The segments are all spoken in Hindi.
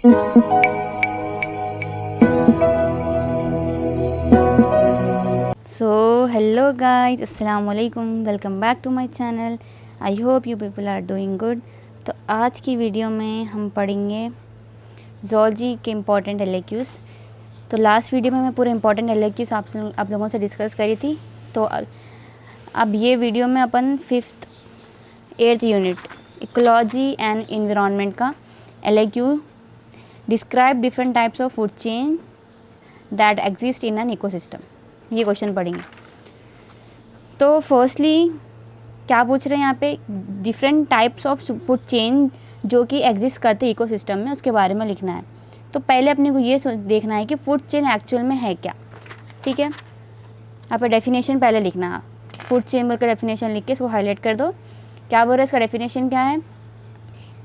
सो हेलो गाइस, अस्सलाम वालेकुम, welcome back to my channel. I hope you people are doing good. तो आज की वीडियो में हम पढ़ेंगे ज़ूलॉजी के इम्पॉर्टेंट एलएक्यूज़। तो लास्ट वीडियो में मैं पूरे इम्पॉर्टेंट एलएक्यूज़ आप लोगों से डिस्कस करी थी। तो अब ये वीडियो में अपन 5th 8th unit ecology and environment का LAQ describe different types of food chain that exist in an ecosystem, ये क्वेश्चन पढ़ेंगे। तो फर्स्टली क्या पूछ रहे हैं यहाँ पे, different types of food chain जो कि एग्जिस्ट करते इकोसिस्टम में, उसके बारे में लिखना है। तो पहले अपने को ये देखना है कि फूड चेन एक्चुअल में है क्या। ठीक है, यहाँ पे डेफिनेशन पहले लिखना है। फूड चेन बोलकर डेफिनेशन लिख के इसको हाईलाइट कर दो। क्या बोल रहे हैं, इसका डेफिनेशन क्या है?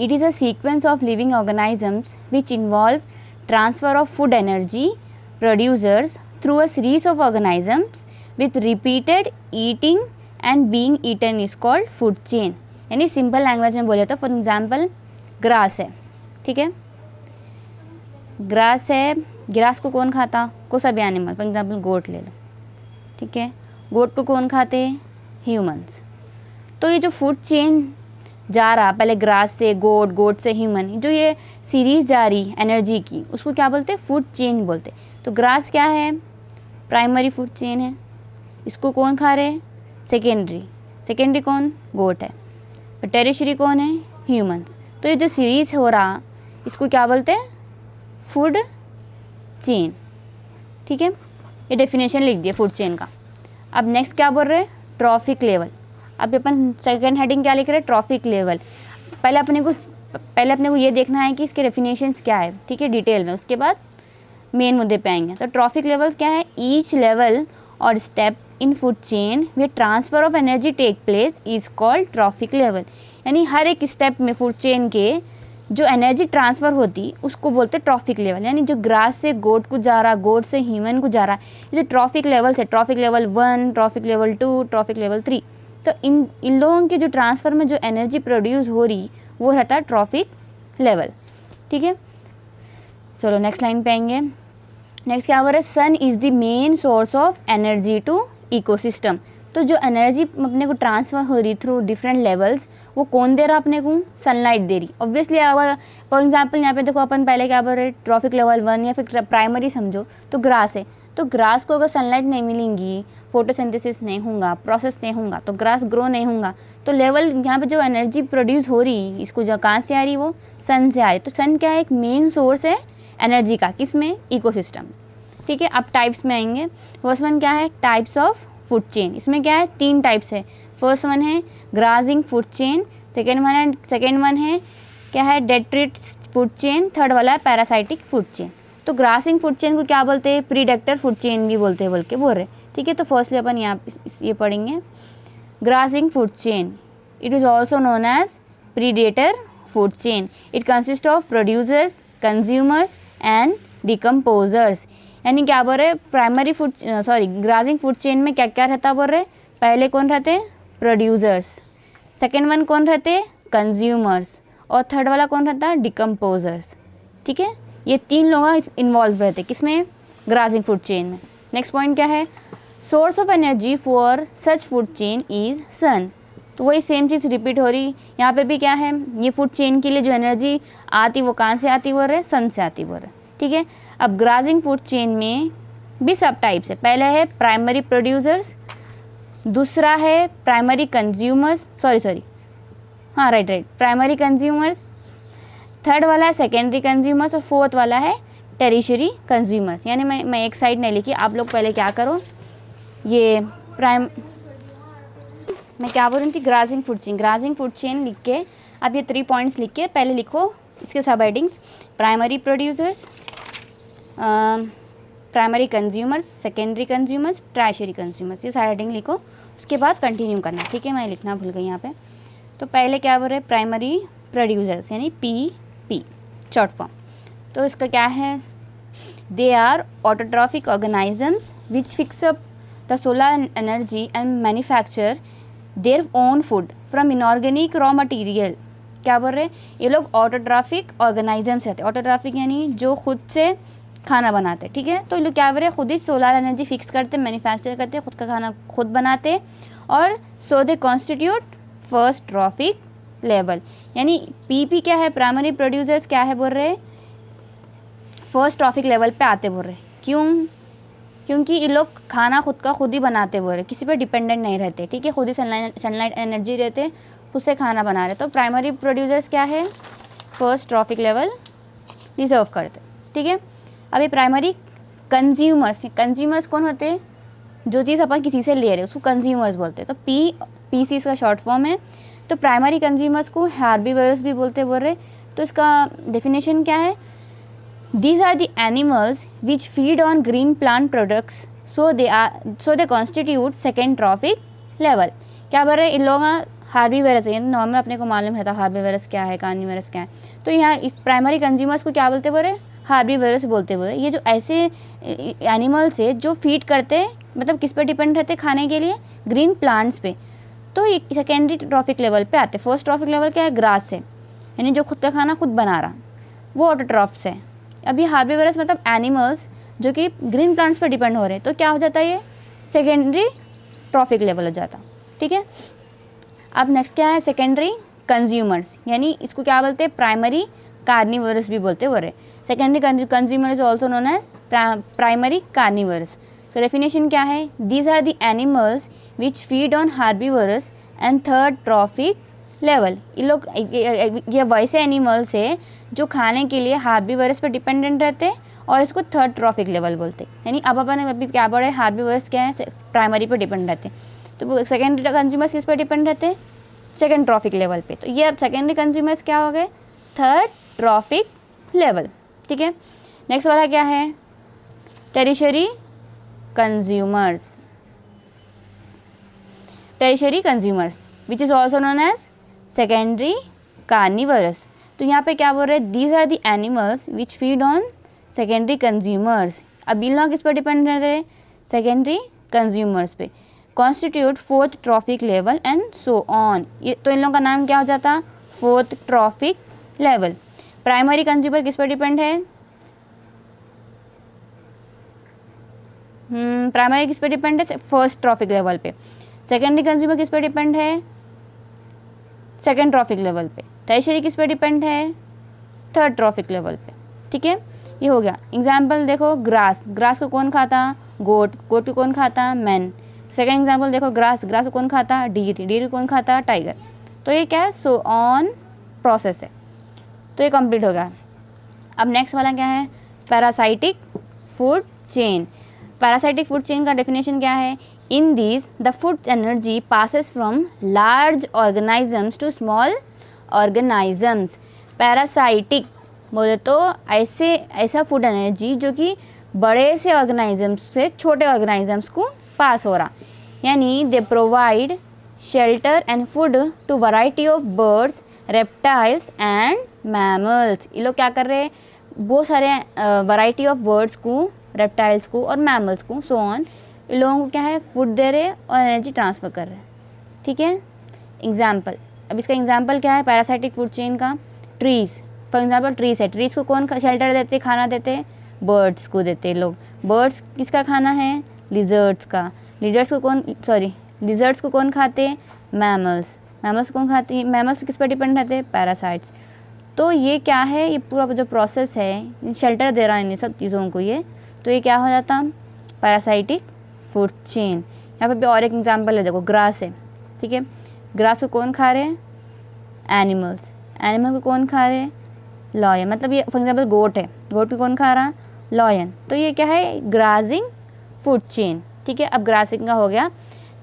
It is a sequence of living organisms which involve transfer of food energy producers through a series of organisms with repeated eating and being eaten is called food chain। यानी सिंपल लैंग्वेज में बोले तो फॉर एग्जांपल ग्रास है, ठीक है, ग्रास है, ग्रास को कौन खाता? कोई सा भी एनिमल, फॉर एग्जांपल गोट ले लो, ठीक है, गोट को कौन खाते? ह्यूमंस। तो ये जो फूड चेन जा रहा पहले ग्रास से गोट, गोट से ह्यूमन, जो ये सीरीज जा रही एनर्जी की, उसको क्या बोलते? फूड चेन बोलते। तो ग्रास क्या है? प्राइमरी फूड चेन है, इसको कौन खा रहे हैं? सेकेंडरी। सेकेंडरी कौन? गोट है। और टेरिशरी कौन है? ह्यूमंस। तो ये जो सीरीज हो रहा, इसको क्या बोलते हैं? Food chain. ठीक है, ये डेफिनेशन लिख दिया फूड चेन का। अब नेक्स्ट क्या बोल रहे हैं? Trophic level. अब अपन सेकेंड हेडिंग क्या लिख रहे हैं? Trophic level. पहले अपने को ये देखना है कि इसके डेफिनेशंस क्या है, ठीक है, डिटेल में, उसके बाद मेन मुद्दे पे आएंगे। तो ट्रॉफिक लेवल क्या है? Each level or step in food chain way transfer of energy take place is called trophic level. यानी हर एक स्टेप में फूड चेन के जो एनर्जी ट्रांसफ़र होती उसको बोलते ट्रॉफिक लेवल। यानी जो ग्रास से गोट को जा रहा, गोट से ह्यूमन को जा रहा, ये जो ट्रॉफिक लेवल्स है, trophic level 1, trophic level 2, trophic level 3, तो इन लोगों के जो ट्रांसफ़र में जो एनर्जी प्रोड्यूस हो रही वो रहता है ट्रॉफिक लेवल। ठीक है, चलो नेक्स्ट लाइन पे आएंगे। नेक्स्ट क्या बोल रहा है? Sun is the main source of energy to ecosystem. तो जो एनर्जी अपने को ट्रांसफ़र हो रही थ्रू डिफरेंट लेवल्स, वो कौन दे रहा अपने को? सनलाइट दे रही। ऑब्वियसली अगर फॉर एग्जांपल यहाँ पे देखो, अपन पहले क्या बोल रहे, ट्रॉफिक लेवल 1 या फिर प्राइमरी समझो तो ग्रास है। तो ग्रास को अगर सनलाइट नहीं मिलेंगी, फोटोसिंथेसिस नहीं होगा, प्रोसेस नहीं होगा, तो ग्रास ग्रो नहीं होगा। तो लेवल यहाँ पे जो एनर्जी प्रोड्यूस हो रही, इसको जो कहाँ से आ रही, वो सन से आ रही। तो सन क्या है? एक मेन सोर्स है एनर्जी का, किसमें? इकोसिस्टम। ठीक है, अब टाइप्स में आएंगे। फर्स्ट वन क्या है? Types of food chain. इसमें क्या है? 3 टाइप्स है। फर्स्ट वन है ग्राजिंग फूड चेन, सेकेंड वन है क्या है? डेट्रिटिस फूड चेन, थर्ड वाला है पैरासाइटिक फूड चेन। तो ग्रासिंग फूड चेन को क्या बोलते हैं? प्रीडेक्टर फूड चेन भी बोलते हैं, बोल रहे। ठीक है, तो फर्स्टली अपन यहाँ ये पढ़ेंगे grazing food chain. It is also known as predator food chain. It consist of producers, consumers and decomposers. यानी क्या बोल रहे? Primary food grazing food chain में क्या क्या रहता बोल रहे? पहले कौन रहते? प्रोड्यूसर्स। सेकेंड वन कौन रहते? कंज्यूमर्स। और थर्ड वाला कौन रहता? डिकम्पोजर्स। ठीक है, ये 3 लोग इन्वॉल्व रहते किसमें? ग्रासिंग फूड चेन में। नेक्स्ट पॉइंट क्या है? Source of energy for such food chain is sun. तो वही सेम चीज़ रिपीट हो रही यहाँ पे भी। क्या है? ये फूड चेन के लिए जो एनर्जी आती वो कहाँ से आती बोल रहे? सन से आती बोल रहे। ठीक है, अब ग्रासिंग फूड चेन में भी सब टाइप्स है। पहला है प्राइमरी प्रोड्यूसर्स, दूसरा है primary consumers, primary consumers, third वाला है सेकेंडरी कंज्यूमर्स, और फोर्थ वाला है टेरिशरी कंज्यूमर्स। यानी मैं एक साइड नहीं लिखी, आप लोग पहले क्या करो, ये मैं क्या बोल रही थी? ग्रासिंग फूड चेन लिख के आप ये 3 पॉइंट्स लिख के पहले लिखो इसके सब headings. Primary producers, primary consumers, secondary consumers, tertiary consumers, ये सारा हेडिंग लिखो। उसके बाद कंटिन्यू करना। ठीक है, मैं लिखना भूल गई यहाँ पे। तो पहले क्या बोल रहे हैं? प्राइमरी प्रोड्यूसर्स, यानी पीपी शॉर्ट फॉर्म। तो इसका क्या है? They are autotrophic organisms which fix up the solar energy and manufacture their own food from inorganic raw material क्या बोल रहे हैं, ये लोग ऑटोट्रॉफिक ऑर्गेनाइजम्स रहते हैं। ऑटोट्रॉफिक यानी जो खुद से खाना बनाते, ठीक है। तो ये लोग क्या बोल रहे हैं, खुद ही सोलर एनर्जी फिक्स करते, मैन्युफैक्चर करते, खुद का खाना खुद बनाते, और so they constitute first trophic level. यानी पीपी क्या है, प्राइमरी प्रोड्यूसर्स क्या है बोल रहे, फर्स्ट ट्रॉफिक लेवल पे आते बोल रहे। क्यों? क्योंकि ये लोग खाना खुद का खुद ही बनाते बोल रहे, किसी पे डिपेंडेंट नहीं रहते, ठीक है। खुद ही सनलाइट एनर्जी रहते, खुद से खाना बना रहे। तो प्राइमरी प्रोड्यूसर्स क्या है, फर्स्ट ट्रॉफिक लेवल रिजर्व करते, ठीक है। अभी प्राइमरी कंज्यूमर्स कौन होते हैं, जो चीज़ अपन किसी से ले रहे हैं उसको कंज्यूमर्स बोलते हैं। तो पीसी इसका शॉर्ट फॉर्म है। तो प्राइमरी कंज्यूमर्स को हार्बीवर्स भी बोलते बोल रहे। तो इसका डेफिनेशन क्या है, these are the animals which feed on green plant products so they constitute second trophic level. क्या बोल रहे हैं, इन लोग हार्बीवर्स है, नॉर्मल अपने को मालूम रहता हार्बीवर्स क्या है, कार्निवर्स क्या है। तो यहाँ प्राइमरी कंज्यूमर्स को क्या बोलते बोल रहे, हार्बीवर्स बोलते बोल रहे। ये जो ऐसे एनिमल्स है जो फीड करते, मतलब किस पे डिपेंड रहते खाने के लिए, ग्रीन प्लांट्स पे। तो ये सेकेंडरी ट्रॉफिक लेवल पे आते। फर्स्ट ट्रॉफिक लेवल क्या है, ग्रास है, यानी जो खुद का खाना खुद बना रहा, वो ऑटोट्रॉफ्स है। अभी हार्बीवर्स मतलब एनिमल्स जो कि ग्रीन प्लांट्स पे डिपेंड हो रहे हैं। तो क्या हो जाता है, ये सेकेंडरी ट्रॉफिक लेवल हो जाता, ठीक है। अब नेक्स्ट क्या है, सेकेंडरी कंज्यूमर्स, यानी इसको क्या बोलते हैं, प्राइमरी कार्निवर्स भी बोलते हो रहे। Secondary consumer is also known as primary carnivores. So definition क्या है, these are the animals which feed on herbivores and third trophic level. ये लोग ये वैसे एनिमल्स है जो खाने के लिए हार्बीवर्स पे डिपेंडेंट रहते और इसको थर्ड ट्रॉफिक लेवल बोलते। यानी अब अपन अभी क्या बोल रहे हैं, हार्बीवर्स क्या है, प्राइमरी पे डिपेंड रहते, तो सेकेंडरी कंज्यूमर्स किस पे डिपेंड रहते हैं, सेकेंड ट्रॉफिक लेवल पे। तो ये अब सेकेंडरी कंज्यूमर्स क्या हो गए, थर्ड ट्रॉफिक लेवल, ठीक है। नेक्स्ट वाला क्या है, tertiary consumers. Tertiary consumers which is also known as secondary carnivores. तो यहाँ पे क्या बोल रहे हैं, these are the animals which feed on secondary consumers. अब इन लोग किस पर डिपेंड रहते हैं, सेकेंडरी कंज्यूमर्स पे, constitute fourth trophic level and so on. ये तो इन लोगों का नाम क्या हो जाता, fourth trophic level. Primary consumer किस पर डिपेंड है, प्राइमरी किस पे डिपेंड है, फर्स्ट ट्रॉफिक लेवल पे। सेकेंडरी कंज्यूमर किस पे डिपेंड है, सेकेंड ट्रॉफिक लेवल पे। टर्शियरी किस पे डिपेंड है, थर्ड ट्रॉफिक लेवल पे, ठीक है। ये हो गया एग्जाम्पल। देखो ग्रास, ग्रास को कौन खाता, गोट, गोट को कौन खाता, मैन। सेकेंड एग्जाम्पल देखो ग्रास, ग्रास को कौन खाता, डीर, डीर को कौन खाता, टाइगर। तो ये क्या है, सो ऑन प्रोसेस है। तो ये कंप्लीट हो गया। अब नेक्स्ट वाला क्या है, parasitic food chain. Parasitic food chain का डेफिनेशन क्या है, in this the food energy passes from large organisms to small organisms. Parasitic बोले तो ऐसा फूड एनर्जी जो कि बड़े से ऑर्गेनाइजम्स से छोटे ऑर्गेनाइजम्स को पास हो रहा, यानी they provide shelter and food to variety of birds, reptiles and mammals. ये लोग क्या कर रहे हैं, बहुत सारे वैरायटी ऑफ बर्ड्स को, रेप्टाइल्स को और मैमल्स को, सो ऑन, इन लोगों को क्या है, फूड दे रहे और एनर्जी ट्रांसफ़र कर रहे हैं, ठीक है। एग्जाम्पल, अब इसका एग्जाम्पल क्या है पैरासाइटिक फूड चेन का, ट्रीज़। फॉर एग्जाम्पल ट्रीज़ है, ट्रीज़ को कौन शेल्टर देते, खाना देते, बर्ड्स को देते लोग। बर्ड्स किसका खाना है, लिजर्ड्स का। लिजर्ड्स को कौन खाते, मैमल्स। मैमल्स कौन खाती, मैमल्स किस पर डिपेंड रहते हैं, पैरासाइट्स। तो ये क्या है, ये पूरा जो प्रोसेस है, शेल्टर दे रहा है इन सब चीज़ों को ये, तो ये क्या हो जाता, पैरासाइटिक फूड चेन। यहाँ पर भी और एक एग्जांपल है, देखो ग्रास है, ठीक है। ग्रास को कौन खा रहे हैं, एनिमल्स। एनिमल को कौन खा रहे हैं, लॉयन। मतलब ये फॉर एग्जांपल गोट है, गोट को कौन खा रहा, लॉयन। तो ये क्या है, ग्रासिंग फूड चेन, ठीक है। अब ग्रासिंग का हो गया।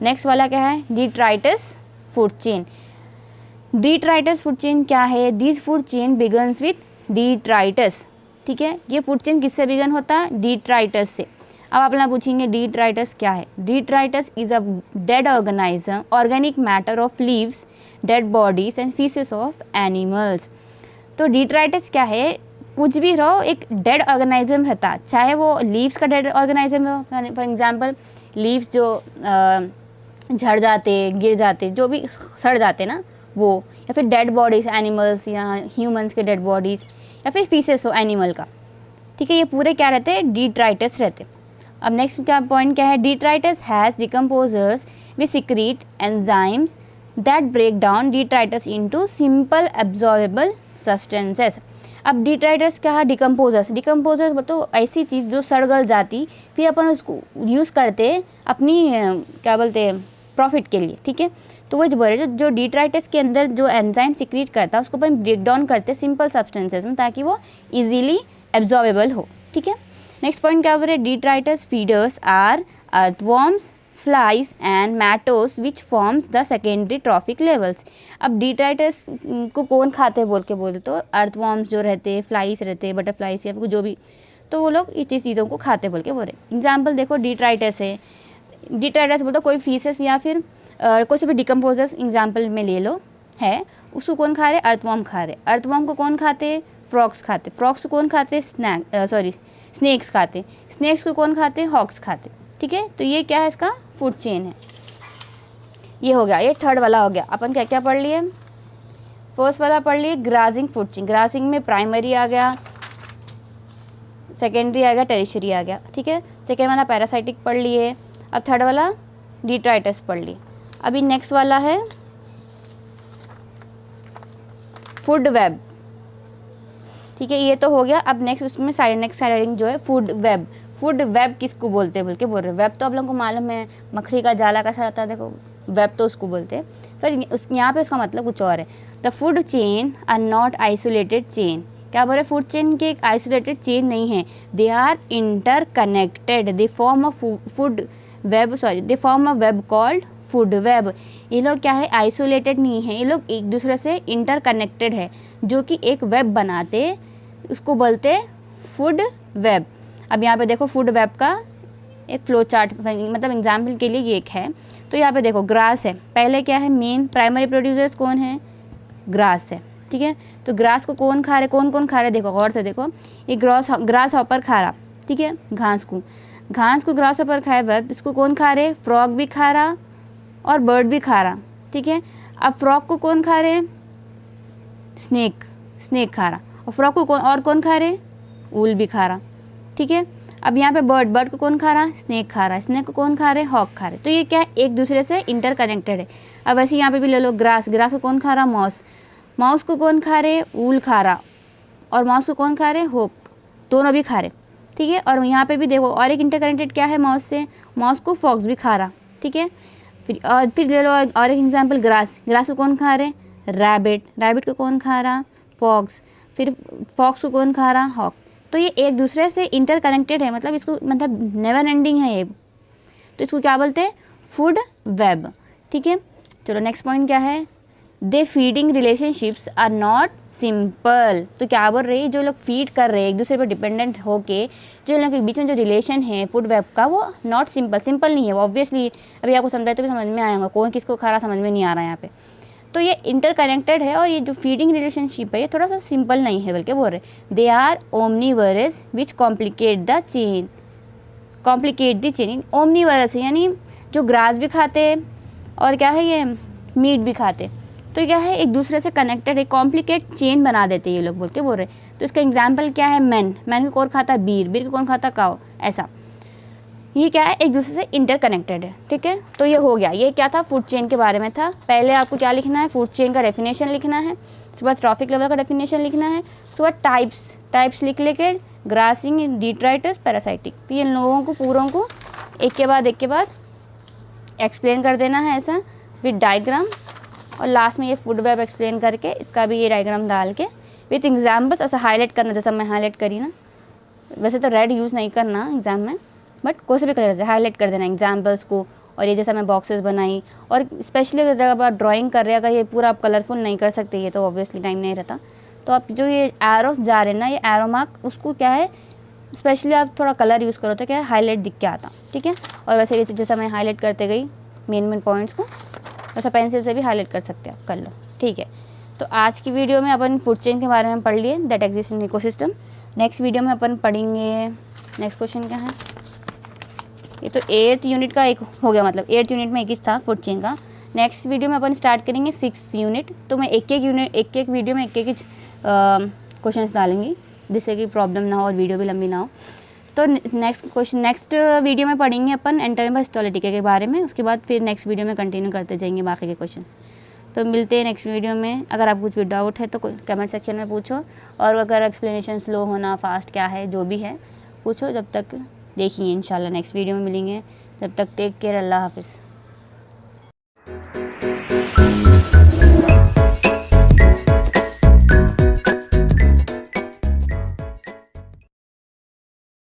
नेक्स्ट वाला क्या है, detritus food chain. Detritus food chain क्या है, this food chain begins with detritus, ठीक है। ये फूड चेन किससे बिगन होता है, डिट्राइटस से। अब आप लोग पूछेंगे डिट्राइटस क्या है। Detritus is a dead organism, organic matter of leaves, dead bodies and faeces of animals. तो डिट्राइटस क्या है, कुछ भी रहो, एक डेड ऑर्गेनिज्म रहता, चाहे वो लीव्स का डेड ऑर्गेनिज्म हो, फॉर एग्जांपल लीव्स जो झड़ जाते, गिर जाते, जो भी सड़ जाते ना, वो, या फिर डेड बॉडीज़ एनिमल्स या ह्यूमंस के डेड बॉडीज़, या फिर फीसेस हो एनिमल का, ठीक है, ये पूरे क्या रहते हैं, डिट्राइटस रहते हैं। अब नेक्स्ट क्या पॉइंट क्या है, detritus has decomposers we secrete enzymes that break down detritus into simple absorbable substances. अब डिट्राइटस क्या है, डिकम्पोजर्स बताओ ऐसी चीज़ जो सड़ गल जाती, फिर अपन उसको यूज़ करते अपनी क्या बोलते हैं प्रॉफिट के लिए, ठीक है। तो वो जो बोल रहे जो डिट्राइटस के अंदर जो एंजाइम सिक्रीट करता है उसको अपन ब्रेक डाउन करते सिंपल सब्सटेंसेस में, ताकि वो इजीली एब्जॉर्बेबल हो, ठीक है। नेक्स्ट पॉइंट क्या बोल रहे, detritus feeders are earthworms, flies and mites which forms the secondary trophic levels. अब डिट्राइटस को कौन खाते हैं बोल के बोले तो अर्थवॉर्म्स जो रहते हैं, फ्लाइज रहते हैं, बटरफ्लाइज या फिर जो भी, तो वो लोग इस चीज़ों को खाते बोल के बोल रहे। एग्जाम्पल देखो, डिट्राइटस है, डिट्राइटस बोलते कोई फीसेस या फिर कोई से भी डिकम्पोजर्स एग्जाम्पल में ले लो है, उसको कौन खा रहे, अर्थवॉर्म खा रहे। अर्थवॉर्म को कौन खाते, फ्रॉक्स खाते। फ्रॉक्स को कौन खाते, स्नेक्स खाते। स्नेक्स को कौन खाते, हॉक्स खाते, ठीक है। तो ये क्या है, इसका फूड चेन है। ये हो गया, ये थर्ड वाला हो गया। अपन क्या क्या पढ़ लिए, फर्स्ट वाला पढ़ लिए ग्रासिंग फूड चेन। ग्रासिंग में प्राइमरी आ गया, सेकेंडरी आ गया, टेरिशरी आ गया, ठीक है। सेकेंड वाला पैरासाइटिक पढ़ लिए। अब थर्ड वाला डिट्राइटस पढ़ लिए। अभी नेक्स्ट वाला है फूड वेब, ठीक है, ये तो हो गया। अब नेक्स्ट उसमें नेक्स्ट हेडिंग जो है फूड वेब। फूड वेब किसको बोलते हैं बोल के बोल रहे हैं। वेब तो आप लोगों को मालूम है, मकड़ी का जाला कैसा रहता है, देखो वेब तो उसको बोलते हैं, पर उस यहाँ पे उसका मतलब कुछ और है। The food chain are not isolated chain. क्या बोल रहे, फूड चेन के एक आइसोलेटेड चेन नहीं है, they are interconnected, they form a food web, they form a web called food web. ये लोग क्या है, आइसोलेटेड नहीं है, ये लोग एक दूसरे से इंटर कनेक्टेड है, जो कि एक वेब बनाते, उसको बोलते फूड वेब। अब यहाँ पे देखो फूड वेब का एक फ्लो चार्ट, मतलब एग्जाम्पल के लिए ये एक है। तो यहाँ पे देखो ग्रास है, पहले क्या है, मेन प्राइमरी प्रोड्यूसर्स कौन है, ग्रास है, ठीक है। तो ग्रास को कौन खा रहे, कौन कौन खा रहे, देखो गौर से देखो, ये ग्रास हॉपर खा रहा, ठीक है, घास को ग्रास हॉपर खाए बाद इसको कौन खा रहे, फ्रॉग भी खा रहा और बर्ड भी खा रहा, ठीक है। अब फ्रॉग को कौन खा रहे, स्नेक खा रहा, और फ्रॉग को कौन खा रहे, ऊल भी खा रहा, ठीक है। अब यहाँ पे बर्ड को कौन खा रहा, स्नेक खा रहा, स्नेक को कौन खा रहे, हॉक खा रहे। तो ये क्या है, एक दूसरे से इंटर कनेक्टेड है। अब ऐसे यहाँ पे भी ले लो ग्रास को कौन खा रहा, माउस को कौन खा रहे, ऊल खा रहा, और माउस को कौन खा रहे, हॉक, दोनों भी खा रहे, ठीक है। और यहाँ पे भी देखो और एक इंटर कनेक्टेड क्या है, माउस को फॉक्स भी खा रहा, ठीक है। फिर ले लो और एक एग्जाम्पल, ग्रास को कौन खा रहे, रैबिट को कौन खा रहा, फॉक्स, फिर फॉक्स को कौन खा रहा, हॉक। तो ये एक दूसरे से इंटर कनेक्टेड है, मतलब इसको मतलब नेवर एंडिंग है ये, तो इसको क्या बोलते हैं, फूड वेब, ठीक है। चलो नेक्स्ट पॉइंट क्या है, they feeding relationships are not simple. तो क्या बोल रही है, जो लोग फीड कर रहे हैं एक दूसरे पर डिपेंडेंट होके, जो लोगों के बीच में जो रिलेशन है फूड वेब का, वो नॉट सिंपल नहीं है। वो ऑब्वियसली अभी आपको समझाए तो भी समझ में आएगा, कौन किसको खा रहा समझ में नहीं आ रहा है यहाँ पे। तो ये इंटरकनेक्टेड है, और ये जो फीडिंग रिलेशनशिप है ये थोड़ा सा सिंपल नहीं है बल्कि बोल रहे they are omnivorous which complicate the chain. Omnivorous है यानी जो ग्रास भी खाते हैं और क्या है ये मीट भी खाते, तो क्या है एक दूसरे से कनेक्टेड है, कॉम्प्लिकेट चेन बना देते हैं ये लोग बोल के बोल रहे। तो इसका एग्जाम्पल क्या है, मैन को कौन खाता है, बीर को कौन खाता है, काव, ऐसा। ये क्या है, एक दूसरे से इंटरकनेक्टेड है, ठीक है। तो ये हो गया, ये क्या था, फूड चेन के बारे में था। पहले आपको क्या लिखना है, फूड चेन का डेफिनेशन लिखना है, उसके बाद ट्रॉफिक लेवल का डेफिनेशन लिखना है, उसके बाद टाइप्स लिख लेके ग्रासिंग, डिट्राइटस, पैरासाइटिक, फिर इन लोगों को पूरों को एक के बाद एक्सप्लेन कर देना है ऐसा विद डायग्राम, और लास्ट में ये फूड वेब एक्सप्लेन करके इसका भी ये डायग्राम डाल के विथ एग्जाम्पल्स ऐसा हाईलाइट करना, जैसा मैं हाईलाइट करी ना। वैसे तो रेड यूज़ नहीं करना एग्जाम में, बट कोई से भी कलर से हाईलाइट कर देना एग्जाम्पल्स को। और ये जैसा मैं बॉक्सेस बनाई, और स्पेशली अगर आप ड्राइंग कर रहे हैं, अगर ये पूरा आप कलरफुल नहीं कर सकते, ये तो ऑब्वियसली टाइम नहीं रहता, तो आप जो ये एरोस जा रहे हैं ना, ये एरो मार्क, उसको क्या है स्पेशली आप थोड़ा कलर यूज़ करो तो क्या है हाईलाइट दिख के आता, ठीक है। और वैसे जैसा मैं हाईलाइट करते गई मेन पॉइंट्स को, वैसा पेंसिल से भी हाईलाइट कर सकते हैं आप, कर लो, ठीक है। तो आज की वीडियो में अपन फूड चेन के बारे में पढ़ लिए, that exist in ecosystem. Next video में अपन पढ़ेंगे, नेक्स्ट क्वेश्चन क्या है, ये तो 8th यूनिट का एक हो गया, मतलब 8th यूनिट में एक ही था फूड चेन का। नेक्स्ट वीडियो में अपन स्टार्ट करेंगे 6 यूनिट। तो मैं एक एक वीडियो में एक क्वेश्चंस डालूंगी, जिससे कि प्रॉब्लम ना हो और वीडियो भी लंबी ना हो। तो नेक्स्ट वीडियो में पढ़ेंगे अपन एंटोनिम हिस्टोलिटिका के बारे में। उसके बाद फिर नेक्स्ट वीडियो में कंटिन्यू करते जाएंगे बाकी के क्वेश्चंस। तो मिलते हैं नेक्स्ट वीडियो में। अगर आप कुछ भी डाउट है तो कमेंट सेक्शन में पूछो, और अगर एक्सप्लेनेशन स्लो होना फास्ट क्या है जो भी है पूछो। जब तक देखिए इंशाल्लाह नेक्स्ट वीडियो में मिलेंगे। जब तक टेक केयर, अल्लाह हाफिज़।